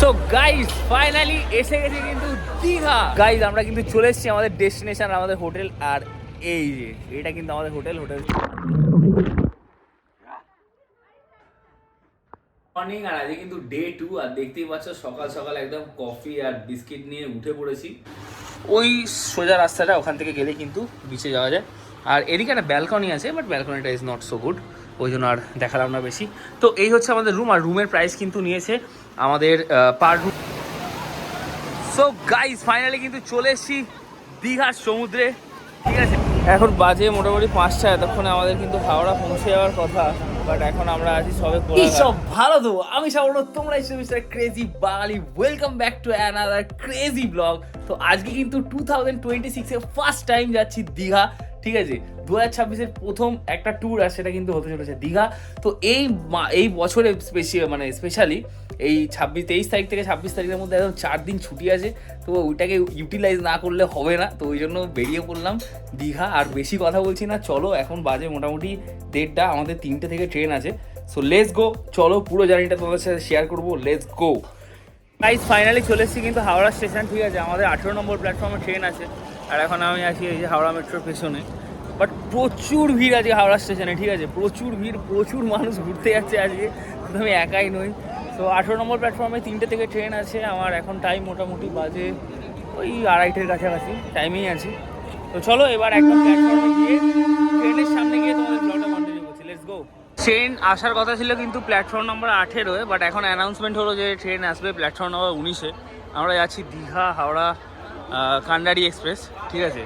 So guys finally এসে গেছি কিন্তু দীঘা। গাইস আমরা কিন্তু চলে এসেছি আমাদের ডেস্টিনেশন, আমাদের হোটেল। আর এই যে এটা কিন্তু আমাদের হোটেল মর্নিং। আর আজকে কিন্তু ডে 2। আর দেখতেই পাচ্ছ সকাল সকাল একদম কফি আর বিস্কিট নিয়ে উঠে পড়েছি। ওই সোজা রাস্তাটা, ওখান থেকে গেলে কিন্তু বিচে যাওয়া যায়। আর এদিকে একটা ব্যালকনি আছে, বাট ব্যালকনিটা ইজ নট সো গুড, ওই জন্য আর দেখালাম না বেশি। তো এই হচ্ছে আমাদের রুম। আর রুমের প্রাইস কিন্তু নিয়েছে আমাদের পার রুম। সো গাইস ফাইনালি কিন্তু চলে এসেছি দীঘার সমুদ্রে, ঠিক আছে। এখন বাজে মোটামুটি 5টা। এতক্ষণে আমাদের কিন্তু হাওড়া পৌঁছে যাওয়ার কথা, বাট এখন আমরা আছি সবে সব ভালো। তো আমি সাবর্ণ, তোমরা mister crazy Bangali. Welcome back to another crazy blog. তো আজকে কিন্তু 2026 এর ফার্স্ট টাইম যাচ্ছি দীঘা, ঠিক আছে। 2026-এর প্রথম একটা ট্যুর আর সেটা কিন্তু হতে চলেছে দীঘা। তো এই বছরে স্পেশালি এই 23 তারিখ থেকে 26 তারিখের মধ্যে একদম 4 দিন ছুটি আছে। তো ওইটাকে ইউটিলাইজ না করলে হবে না। তো ওই জন্য বেরিয়ে পড়লাম দীঘা। আর বেশি কথা বলছি না, চলো। এখন বাজে মোটামুটি 1:30, আমাদের 3টে থেকে ট্রেন আছে। সো লেটস গো, চলো পুরো জার্নিটা তোমাদের সাথে শেয়ার করবো। লেটস গো গাইস, ফাইনালি চলে এসেছি কিন্তু হাওড়া স্টেশন, ঠিক আছে। আমাদের 18 নম্বর প্ল্যাটফর্মে ট্রেন আছে। আর এখন আমি আছি এই যে হাওড়া মেট্রোর পেছনে। বাট প্রচুর ভিড় আছে হাওড়া স্টেশনে, ঠিক আছে। প্রচুর ভিড়, প্রচুর মানুষ ঘুরতে যাচ্ছে আজকে, আমি একাই নই। তো 18 নম্বর প্ল্যাটফর্মে 3টে থেকে ট্রেন আছে। আমার এখন টাইম মোটামুটি বাজে ওই 2:30-এর কাছাকাছি টাইমেই আছি। তো চলো এবার একদম প্ল্যাটফর্মে গিয়ে ট্রেনের সামনে গিয়ে তোমাদের ব্লগটা কন্টিনিউ করছি। Let's go. ট্রেন আসার কথা ছিল কিন্তু প্ল্যাটফর্ম নাম্বার 18-এ, বাট এখন অ্যানাউন্সমেন্ট হলো যে ট্রেন আসবে প্ল্যাটফর্ম নাম্বার 19-এ। আমরা যাচ্ছি দীঘা হাওড়া কান্ডারি এক্সপ্রেস, ঠিক আছে।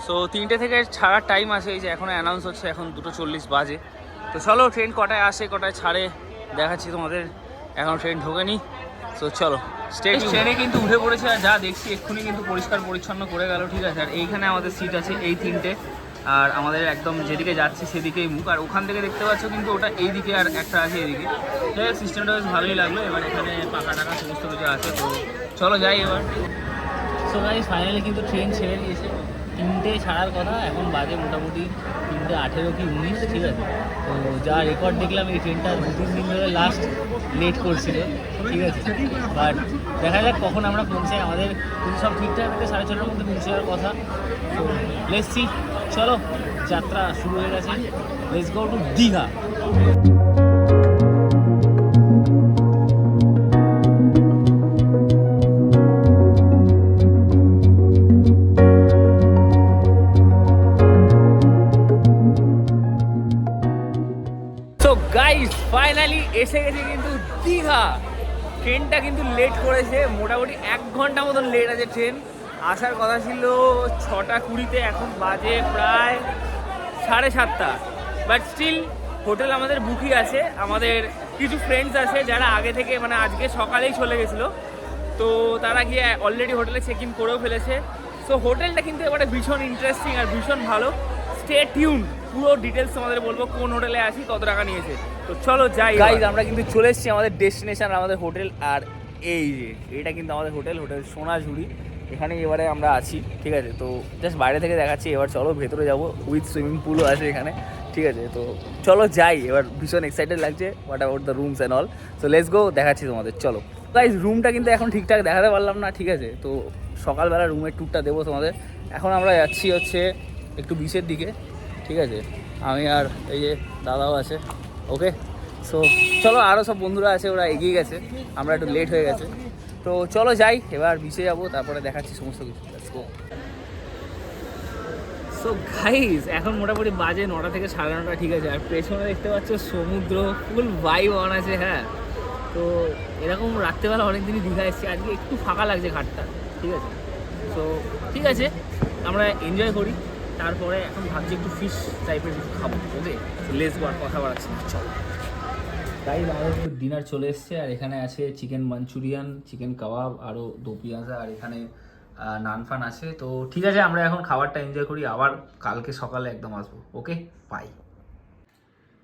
সো 3টে থেকে ছাড়ার টাইম আছে, এই যে এখন অ্যানাউন্স হচ্ছে, এখন 2:40 বাজে। তো চলো ট্রেন কটায় আসে কটায় ছাড়ে দেখাচ্ছি তোমাদের। এখন ট্রেন ঢোকেনি, সো চলো। ট্রেনে কিন্তু উঠে পড়েছে। আর যা দেখছি এক্ষুনি কিন্তু পরিষ্কার পরিচ্ছন্ন করে গেল, ঠিক আছে। আর এইখানে আমাদের সিট আছে এই 3টে। আর আমাদের একদম যেদিকে যাচ্ছি সেদিকেই মুখ। আর ওখান থেকে দেখতে পাচ্ছ কিন্তু ওটা এই দিকে, আর একটা আছে এদিকে। সিস্টেমটা বেশ ভালোই লাগলো। এবার এখানে পাকা টাকা সমস্ত কিছু আছে। তো চলো যাই এবার। সো গাইস ফাইনালি কিন্তু ট্রেন ছেড়ে দিয়েছে। 3টে ছাড়ার কথা, এখন বাজে মোটামুটি 3:18 কি 19, ঠিক আছে। তো যা রেকর্ড দেখলাম এই ট্রেনটা 2-3 দিন ধরে লাস্ট লেট করছিল, ঠিক আছে। বাট দেখা যাক কখন আমরা পৌঁছাই। আমাদের কিন্তু সব ঠিকঠাক থেকে 6:30-এর মধ্যে পৌঁছে যাওয়ার কথা। তো লেটস সি, চলো যাত্রা শুরু হয়ে গেছে। Let's go to Digha. Guys finally এসে গেছি কিন্তু দীঘা। ট্রেনটা কিন্তু লেট করেছে, মোটামুটি 1 ঘন্টা মতন লেট আছে ট্রেন। আসার কথা ছিল 6:20-তে, এখন বাজে প্রায় 7:30। বাট স্টিল হোটেল আমাদের বুকই আছে। আমাদের কিছু ফ্রেন্ডস আছে যারা আগে থেকে আজকে সকালেই চলে গেছিলো। তো তারা গিয়ে অলরেডি হোটেলে চেক ইন করেও ফেলেছে। সো হোটেলটা কিন্তু এবারে ভীষণ ইন্টারেস্টিং আর ভীষণ ভালো। স্টে টিউন, পুরো ডিটেলস তোমাদের বলবো কোন হোটেলে আছি, কত টাকা নিয়েছে। তো চলো যাই। গাইজ আমরা কিন্তু চলে এসেছি আমাদের ডেস্টিনেশন, আমাদের হোটেল। আর এই যে এটা কিন্তু আমাদের হোটেল সোনাঝুরি। এখানে এবারে আমরা আছি, ঠিক আছে। তো জাস্ট বাইরে থেকে দেখাচ্ছি। এবার চলো ভেতরে যাবো, উইথ সুইমিং পুলও আছে এখানে, ঠিক আছে। তো চলো যাই এবার। ভীষণ এক্সাইটেড লাগছে what about the rooms and all. So let's গো, দেখাচ্ছি তোমাদের, চলো। গাইজ রুমটা কিন্তু এখন ঠিকঠাক দেখাতে পারলাম না, ঠিক আছে। তো সকালবেলা রুমের ট্যুরটা দেবো তোমাদের। এখন আমরা যাচ্ছি হচ্ছে একটু বিচের দিকে, ঠিক আছে। আমি আর এই যে দাদাও আছে, ওকে। সো চলো, আরও সব বন্ধুরা আছে, ওরা এগিয়ে গেছে, আমরা একটু লেট হয়ে গেছে। তো চলো যাই এবার বিচে যাবো, তারপরে দেখাচ্ছি সমস্ত কিছু। Let's go. সো গাইস এখন মোটামুটি বাজে 9টা থেকে 9:30, ঠিক আছে। আর পেছনে দেখতে পাচ্ছ সমুদ্র, ফুল ভাইব অন আছে, হ্যাঁ। তো এরকম রাত্রেবেলা অনেকদিনই দীঘা এসেছি, আজকে একটু ফাঁকা লাগছে ঘাটটা, ঠিক আছে। সো ঠিক আছে, আমরা এনজয় করি। তারপরে এখন ভাবছি একটু ফিশ টাইপের কিছু খাবো, ওকে। লেটস গো, আর কথা বাড়াচ্ছি না, চলো। তাই আমাদের একটু ডিনার চলে এসছে। আর এখানে আছে চিকেন মাঞ্চুরিয়ান, চিকেন কাবাব, আরও দো পেঁয়াজা, আর এখানে নান ফান আছে। তো ঠিক আছে, আমরা এখন খাবারটা এনজয় করি, আবার কালকে সকালে একদম আসবো, okay, bye.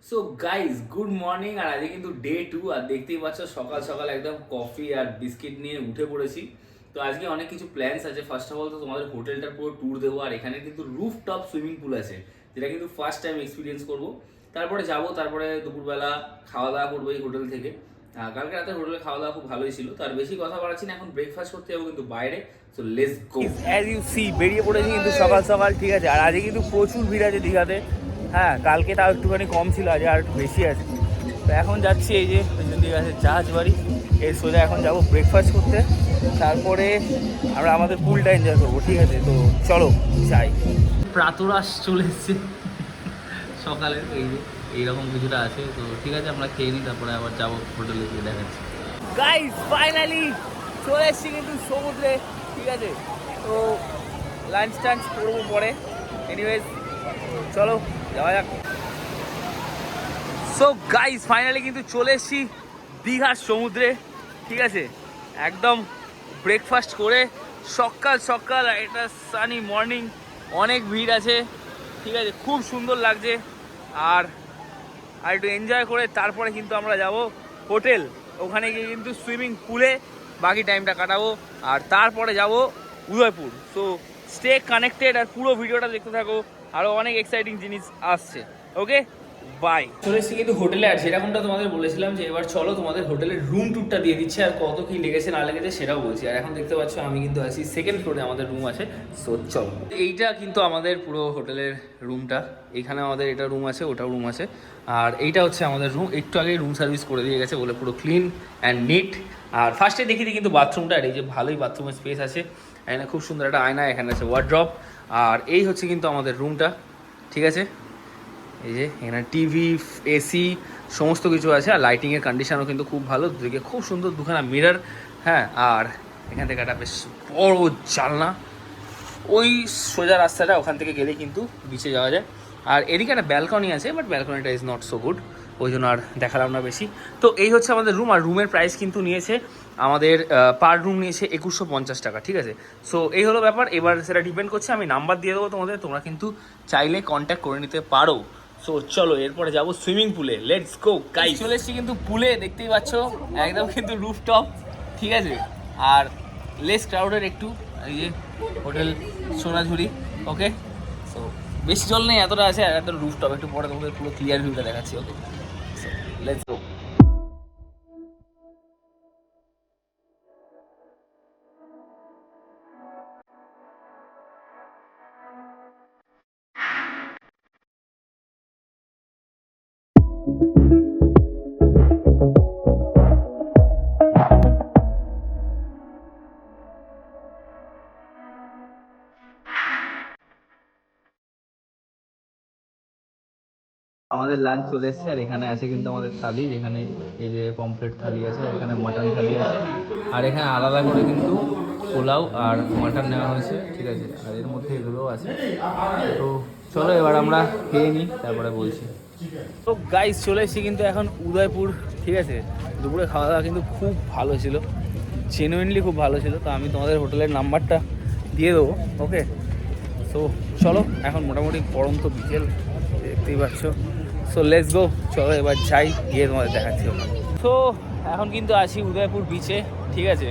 So guys good morning. আর আজকে কিন্তু ডে 2। আর দেখতেই পাচ্ছ সকাল সকাল একদম কফি আর বিস্কিট নিয়ে উঠে পড়েছি। তো আজকে অনেক কিছু প্ল্যানস আছে। ফার্স্ট অফ অল তো তোমাদের হোটেলটার পুরো ট্যুর দেবো। আর এখানে কিন্তু রুফটপ সুইমিং পুল আছে, যেটা কিন্তু ফার্স্ট টাইম এক্সপিরিয়েন্স করবো। তারপরে যাবো, তারপরে দুপুরবেলা খাওয়া দাওয়া করবো এই হোটেল থেকে। কালকে রাতে হোটেলে খাওয়া দাওয়া খুব ভালোই ছিল, তার বেশি কথা বাড়াচ্ছি না, এখন ব্রেকফাস্ট করতে যাবো কিন্তু বাইরে। So let's go. As you see বেরিয়ে পড়েছি কিন্তু সকাল সকাল, ঠিক আছে। আর আজকে কিন্তু প্রচুর ভিড় আছে দীঘাতে। হ্যাঁ, কালকে তাও একটুখানি কম ছিল, আজকে আর একটু বেশি আছে। তো এখন যাচ্ছি এই যে পেছন দিকে আছে জাহাজ বাড়ি, এর সোজা এখন যাবো ব্রেকফাস্ট করতে, তারপরে আমরা আমাদের পুলটা এনজয় করবো, ঠিক আছে। তো চলো যাই। প্রাতরাশ চলে এসছে সকালে, এই যে এইরকম কিছুটা আছে। তো ঠিক আছে, আমরা খেয়ে নিই, তারপরে আবার যাবো হোটেলে গিয়ে দেখাচ্ছি। গাইস ফাইনালি চলে এসছি কিন্তু সমুদ্রে, ঠিক আছে। তো লাঞ্চ টাঞ্চ করবো পরে, এনিওয়েজ চলো যাওয়া যাক। সো গাইস ফাইনালি কিন্তু চলে এসছি দীঘার সমুদ্রে, ঠিক আছে। একদম ব্রেকফাস্ট করে সকাল সকাল, এটা সানি মর্নিং, অনেক ভিড় আছে, ঠিক আছে। খুব সুন্দর লাগছে। আর একটু এনজয় করে তারপরে কিন্তু আমরা যাব হোটেল, ওখানে গিয়ে কিন্তু সুইমিং পুলে বাকি টাইমটা কাটাবো, আর তারপরে যাব উদয়পুর। সো স্টে কানেক্টেড আর পুরো ভিডিওটা দেখতে থাকো, আরও অনেক এক্সাইটিং জিনিস আসছে। Okay bye. চলে এসেছি কিন্তু হোটেলে, আর সেরকমটা তোমাদের বলেছিলাম যে এবার চলো তোমাদের হোটেলের রুম ট্যুরটা দিয়ে দিচ্ছে, আর কত কি লেগেছে না লেগেছে সেটাও বলছি। আর এখন দেখতে পাচ্ছ আমি কিন্তু আছি সেকেন্ড ফ্লোরে, আমাদের রুম আছে। সো চলো, এইটা কিন্তু আমাদের পুরো হোটেলের রুমটা, এইখানে আমাদের এটা রুম আছে, ওটাও রুম আছে, আর এইটা হচ্ছে আমাদের রুম। একটু আগে রুম সার্ভিস করে দিয়ে গেছে বলে পুরো ক্লিন অ্যান্ড নিট। আর ফার্স্টে দেখিয়ে দিই কিন্তু বাথরুমটা, আর এই যে ভালোই বাথরুমের স্পেস আছে, এখানে খুব সুন্দর একটা আয়না, এখানে আছে ওয়ার্ড্রপ। আর এই হচ্ছে কিন্তু আমাদের রুমটা, ঠিক আছে। এই যে এখানে টিভি, এসি সমস্ত কিছু আছে, আর লাইটিংয়ের কন্ডিশনও কিন্তু খুব ভালো, দুদিকে খুব সুন্দর দুখানা মিরর। হ্যাঁ, আর এখান থেকে একটা বেশ বড় জানলা, ওই সোজা রাস্তাটা, ওখান থেকে গেলেই কিন্তু বিচে যাওয়া যায়। আর এদিকে একটা ব্যালকনি আছে, বাট ব্যালকনিটা ইজ নট সো গুড, ওই জন্য আর দেখালাম না বেশি। তো এই হচ্ছে আমাদের রুম, আর রুমের প্রাইস কিন্তু নিয়েছে আমাদের পার রুম নিয়েছে 2150 টাকা, ঠিক আছে। সো এই হলো ব্যাপার। এবার সেটা ডিপেন্ড করছে, আমি নাম্বার দিয়ে দেবো তোমাদের, তোমরা কিন্তু চাইলে কন্ট্যাক্ট করে নিতে পারো। সো চলো এরপরে যাবো সুইমিং পুলে, লেটস গো গাইস। চলে এসেছি কিন্তু পুলে, দেখতেই পাচ্ছ একদম কিন্তু রুফটপ, ঠিক আছে। আর লেস ক্রাউডেড একটু, এই যে হোটেল সোনাঝুরি, ওকে। সো বেশি জল নেই, এতটা আছে, আর এত রুফটপ, একটু পরে তোমাদের পুরো ক্লিয়ার ভিউটা দেখাচ্ছি, ওকে। সো লেটস গো। আমাদের লাঞ্চ চলে এসেছে, আর এখানে আছে কিন্তু আমাদের থালি, যেখানে এই যে পমফ্রেট থালি আছে, এখানে মাটন থালি আছে, আর এখানে আলাদা করে কিন্তু পোলাও আর মাটন নেওয়া হয়েছে, ঠিক আছে। আর এর মধ্যে এগুলোও আছে। তো চলো এবার আমরা খেয়ে নিই, তারপরে বলছি। তো গাইস চলে এসেছি কিন্তু এখন উদয়পুর, ঠিক আছে। দুপুরে খাওয়া দাওয়া কিন্তু খুব ভালো ছিল, জেনুইনলি খুব ভালো ছিল। তো আমি তোমাদের হোটেলের নাম্বারটা দিয়ে দেবো, ওকে। সো চলো, এখন মোটামুটি পড়ন্ত বিকেল, দেখতেই পাচ্ছ। সো লেটস গো, চলো এবার যাই, গিয়ে তোমাদের দেখাচ্ছি ওখানে। তো এখন কিন্তু আছি উদয়পুর বিচে, ঠিক আছে।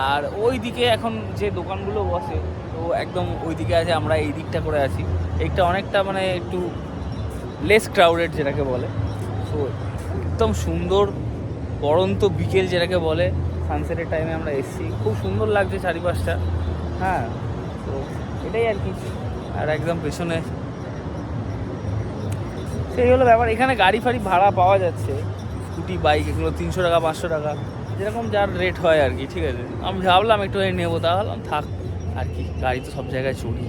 আর ওই দিকে এখন যে দোকানগুলো বসে, তো একদম ওই দিকে আছে, আমরা এই দিকটা করে আছি। এইটা অনেকটা মানে একটু লেস ক্রাউডেড যেটাকে বলে। সো একদম সুন্দর পড়ন্ত বিকেল যেটাকে বলে, সানসেটের টাইমে আমরা এসেছি, খুব সুন্দর লাগছে চারিপাশটা। হ্যাঁ, তো এটাই আর কি। আর একদম পেছনে সেই হলো ব্যাপার। এখানে গাড়ি ফাড়ি ভাড়া পাওয়া যাচ্ছে, স্কুটি বাইক এগুলো 300 টাকা 500 টাকা, যেরকম যার রেট হয় আর কি, ঠিক আছে। আমি ভাবলাম একটু নেবো, তাহলে থাক আর কি, গাড়ি তো সব জায়গায় চড়ি।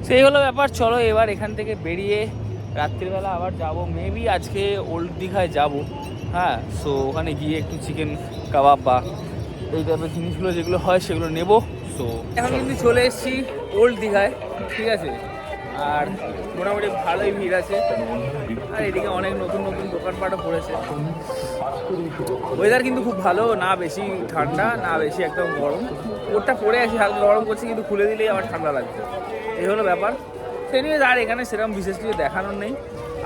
সেই হলো ব্যাপার। চলো এবার এখান থেকে বেরিয়ে রাত্রিবেলা আবার যাব, মেবি আজকে ওল্ড দীঘায় যাব। হ্যাঁ, সো ওখানে গিয়ে একটু চিকেন কাবাব বা এই টাইপের জিনিসগুলো যেগুলো হয় সেগুলো নেব। সো এখন কিন্তু চলে এসেছি ওল্ড দীঘায়, ঠিক আছে। আর মোটামুটি ভালোই ভিড় আছে, আর এদিকে অনেক নতুন নতুন দোকানপাটও পড়েছে। ওয়েদার কিন্তু খুব ভালো, না বেশি ঠান্ডা না বেশি একদম গরম। ওরটা পরে আছি, হালকা গরম করছে, কিন্তু খুলে দিলেই আবার ঠান্ডা লাগছে, এই হলো ব্যাপার। সেই নিয়ে আর এখানে সেরকম বিশেষ কিছু দেখানোর নেই।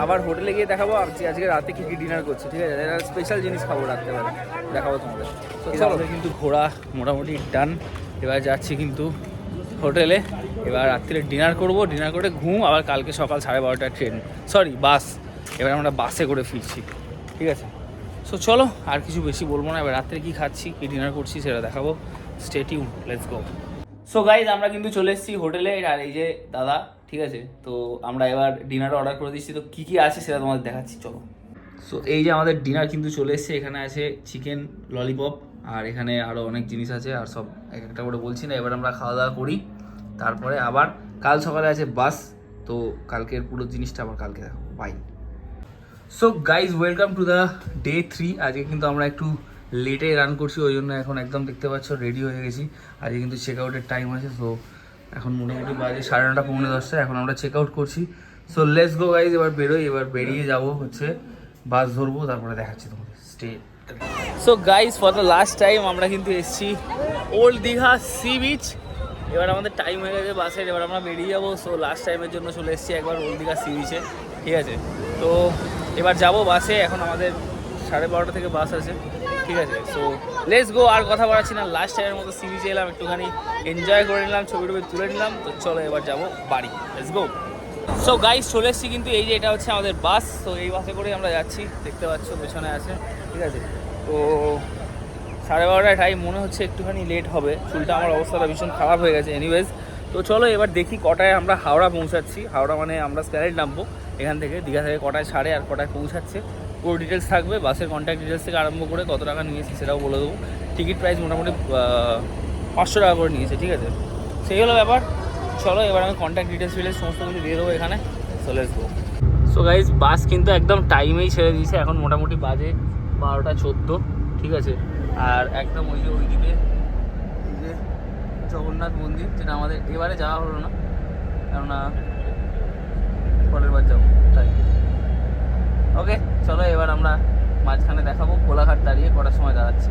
আবার হোটেলে গিয়ে দেখাবো আজকে রাতে কী কী ডিনার করছি, ঠিক আছে। স্পেশাল জিনিস খাবো রাত্রেবেলা, দেখাবো তোমাদের। চলো কিন্তু ঘোরা মোটামুটি ডান, এবার যাচ্ছি কিন্তু হোটেলে। এবার রাত্রে ডিনার করব, ডিনার করে ঘুম, আবার কালকে সকাল 12:30টায় ট্রেন, সরি বাস। এবার আমরা বাসে করে ফিরছি, ঠিক আছে। সো চলো আর কিছু বেশি বলবো না, এবার রাত্রে কী খাচ্ছি কী ডিনার করছি সেটা দেখাবো। Stay tune, let's go. So guys আমরা কিন্তু চলে এসেছি হোটেলে, আর এই যে দাদা, ঠিক আছে। তো আমরা এবার ডিনার অর্ডার করে দিচ্ছি, তো কী কী আছে সেটা তোমাদের দেখাচ্ছি, চলো। সো এই যে আমাদের ডিনার কিন্তু চলে এসেছে, এখানে আছে চিকেন ললিপপ, আর এখানে আরও অনেক জিনিস আছে, আর সব এক একটা করে বলছি না। এবার আমরা খাওয়া দাওয়া করি, তারপরে আবার কাল সকালে আছে বাস, তো কালকের পুরো জিনিসটা আবার কালকে দেখাবো। Bye. So guys welcome to the day 3। আজকে কিন্তু আমরা একটু লেটে রান করছি, ওই জন্য এখন একদম দেখতে পাচ্ছ রেডি হয়ে গেছি। আজকে কিন্তু চেক আউটের টাইম আছে, সো এখন মোটামুটি বাজে 9:30 পৌনে 10টা, এখন আমরা চেক আউট করছি। সো লেটস গো গাইজ, এবার বেরোই, এবার বেরিয়ে যাব হচ্ছে বাস ধরবো, তারপরে দেখাচ্ছি তোমাদের। Stay. So guys for the last time আমরা কিন্তু এসেছি ওল্ড দীঘা সি বিচ। এবার আমাদের টাইম হয়ে গেছে বাসের, এবার আমরা বেরিয়ে যাবো। সো লাস্ট টাইমের জন্য চলে এসেছি একবার ওল্ড দীঘা সি বিচে, ঠিক আছে। তো এবার যাব বাসে, এখন আমাদের 12:30 থেকে বাস আছে, ঠিক আছে। সো লেটস গো, আর কথা বলাচ্ছি না, লাস্ট টাইমের মতো সি বিচে এলাম, একটুখানি এনজয় করে নিলাম, ছবি টবি তুলে নিলাম। তো চলো এবার যাব বাড়ি, লেটস গো। সো গাইজ চলে এসেছি কিন্তু, এই যে এটা হচ্ছে আমাদের বাস। তো এই বাসে করেই আমরা যাচ্ছি, দেখতে পাচ্ছ পেছনে আছে, ঠিক আছে। তো 12:30 টাইম, মনে হচ্ছে একটুখানি লেট হবে, চুলটা আমার অবস্থাটা ভীষণ খারাপ হয়ে গেছে। এনিওয়েজ, তো চলো এবার দেখি কটায় আমরা হাওড়া পৌঁছাচ্ছি। হাওড়া মানে আমরা স্প্ল্যানেড নামবো এখান থেকে, দীঘা থেকে কটায় ছাড়ে আর কটায় পৌঁছাচ্ছে পুরো ডিটেলস থাকবে। বাসের কন্ট্যাক্ট ডিটেলস থেকে আরম্ভ করে কত টাকা নিয়েছি সেটাও বলে দেবো। টিকিট প্রাইস মোটামুটি 500 টাকা করে নিয়েছে, ঠিক আছে। সেই হলো ব্যাপার। চলো এবার আমি কন্ট্যাক্ট ডিটেলস সমস্ত কিছু দিয়ে দেবো এখানে। So let's go. So guys বাস কিন্তু একদম টাইমেই ছেড়ে দিয়েছে, এখন মোটামুটি বাজে 12:14, ঠিক আছে। আর একদম ওই যে ওইদিকে এই যে জগন্নাথ মন্দির, যেটা আমাদের এবারে যাওয়া হলো না, কেননা পরের বার যাবো তাই। ওকে চলো এবার আমরা মাঝখানে দেখাবো কোলাঘাট দাঁড়িয়ে কটার সময় দাঁড়াচ্ছি।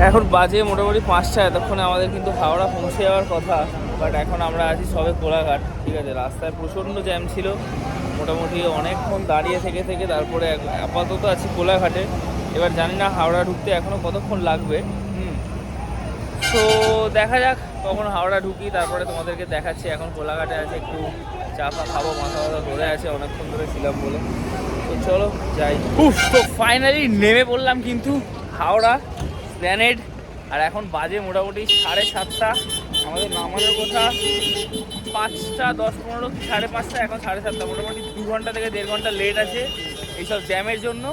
এখন বাজে মোটামুটি 5টা, এতক্ষণে আমাদের কিন্তু হাওড়া পৌঁছে যাওয়ার কথা, বাট এখন আমরা আছি সবে কোলাঘাট, ঠিক আছে। রাস্তায় প্রচণ্ড জ্যাম ছিল, মোটামুটি অনেকক্ষণ দাঁড়িয়ে থেকে থেকে তারপরে আপাতত আছি কোলাঘাটে। এবার জানি না হাওড়া ঢুকতে এখনও কতক্ষণ লাগবে। তো দেখা যাক কখন হাওড়া ঢুকি, তারপরে তোমাদেরকে দেখাচ্ছি। এখন কোলাঘাটে আছে, একটু চা ফা খাবো, মাথা মাথা ধরে আছে, অনেকক্ষণ ধরে ছিলাম বলে। তো চলো যাই। তো ফাইনালি নেমে পড়লাম কিন্তু হাওড়া স্প্ল্যানেড, আর এখন বাজে মোটামুটি 7:30। আমাদের নামানোর কথা 5টা 10-15 কি 5:30, এখন 7:30, মোটামুটি 2 ঘন্টা থেকে 1.5 ঘন্টা লেট আছে এইসব জ্যামের জন্য।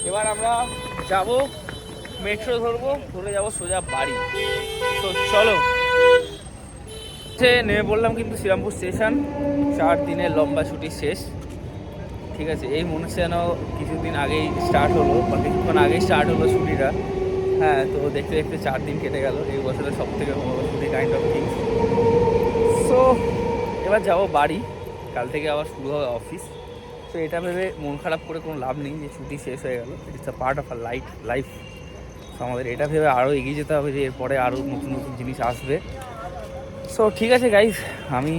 এবার আমরা যাব মেট্রো ধরবো, ধরে যাবো সোজা বাড়ি। তো চলো নেমে পড়লাম কিন্তু শ্রীরামপুর স্টেশন। 4 দিনের লম্বা ছুটি শেষ, ঠিক আছে। এই মনে হচ্ছে যেন কিছুদিন আগেই স্টার্ট হলো, বা কিছুক্ষণ আগেই স্টার্ট হলো ছুটিটা। হ্যাঁ, তো দেখতে দেখতে 4 দিন কেটে গেল, এই বছরের সব থেকে বড় ছুটি কাইন্ড অফ থিংস। সো এবার যাবো বাড়ি, কাল থেকে আবার শুরু হবে অফিস। তো এটা ভেবে মন খারাপ করে কোনো লাভ নেই যে ছুটি শেষ হয়ে গেল, it's a part of our life. তো আমাদের এটা ভেবে আরও এগিয়ে যেতে হবে যে এরপরে আরও নতুন নতুন জিনিস আসবে। সো ঠিক আছে গাইজ, আমি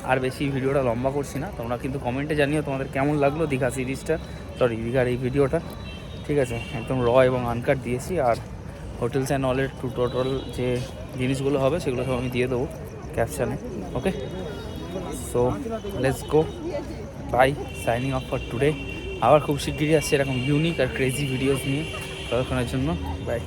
আর বেশি ভিডিওটা লম্বা করছি না। তোমরা কিন্তু কমেন্টে জানিও তোমাদের কেমন লাগলো দীঘা সিরিজটা, দীঘার এই ভিডিওটা, ঠিক আছে। একদম র এবং আনকাট দিয়েছি, আর হোটেলস অ্যান্ড অলের টোটাল যে জিনিসগুলো হবে সেগুলো সব আমি দিয়ে দেবো ক্যাপশানে, okay. So let's go, bye, signing off for today. আবার খুব শিগগিরই আসছে এরকম ইউনিক আর ক্রেজি ভিডিওস নিয়ে, ততক্ষণের জন্য বাই।